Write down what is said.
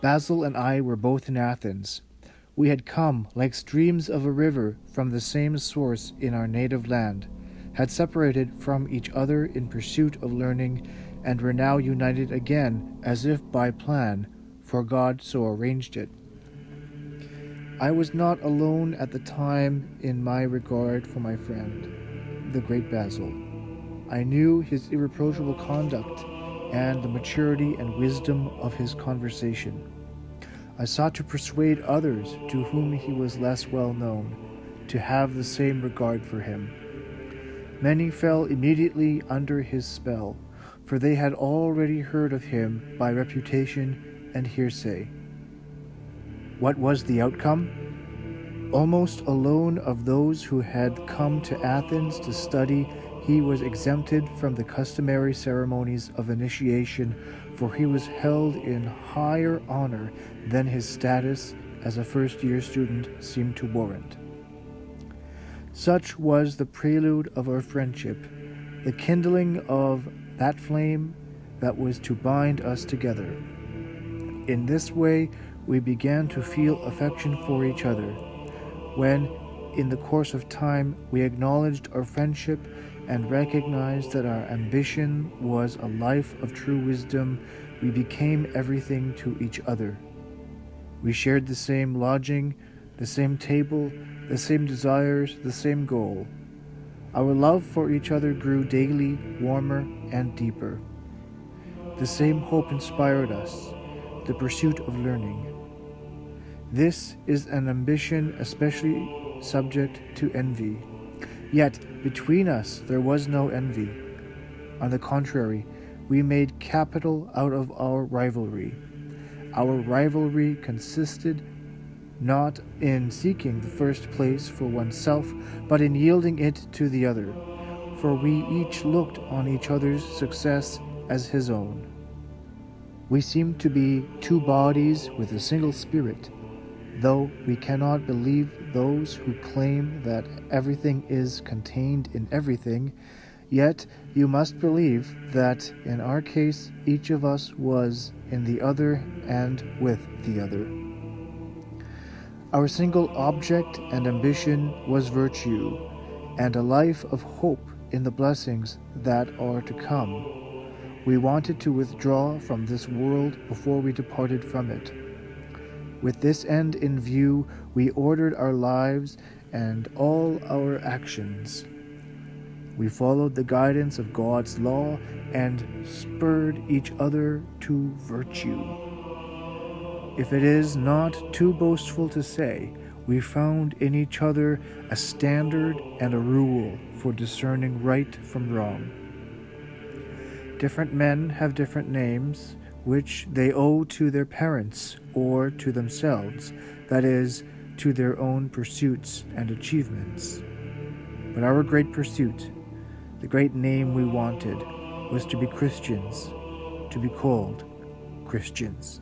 Basil and I were both in Athens. We had come, like streams of a river, from the same source in our native land, had separated from each other in pursuit of learning, and were now united again, as if by plan, for God so arranged it. I was not alone at the time in my regard for my friend, the great Basil. I knew his irreproachable conduct and the maturity and wisdom of his conversation. I sought to persuade others to whom he was less well known to have the same regard for him. Many fell immediately under his spell, for they had already heard of him by reputation and hearsay. What was the outcome? Almost alone of those who had come to Athens to study, he was exempted from the customary ceremonies of initiation, for he was held in higher honor than his status as a first-year student seemed to warrant. Such was the prelude of our friendship, the kindling of that flame that was to bind us together. In this way, we began to feel affection for each other. When, in the course of time, we acknowledged our friendship and recognized that our ambition was a life of true wisdom, we became everything to each other. We shared the same lodging, the same table, the same desires, the same goal. Our love for each other grew daily warmer and deeper. The same hope inspired us, the pursuit of learning. This is an ambition especially subject to envy. Yet between us there was no envy. On the contrary, we made capital out of our rivalry. Our rivalry consisted not in seeking the first place for oneself, but in yielding it to the other, for we each looked on each other's success as his own. We seemed to be two bodies with a single spirit, though we cannot believe those who claim that everything is contained in everything, yet you must believe that in our case each of us was in the other and with the other. Our single object and ambition was virtue, and a life of hope in the blessings that are to come. We wanted to withdraw from this world before we departed from it. With this end in view, we ordered our lives and all our actions. We followed the guidance of God's law and spurred each other to virtue. If it is not too boastful to say, we found in each other a standard and a rule for discerning right from wrong. Different men have different names, which they owe to their parents or to themselves, that is, to their own pursuits and achievements. But our great pursuit, the great name we wanted, was to be Christians, to be called Christians.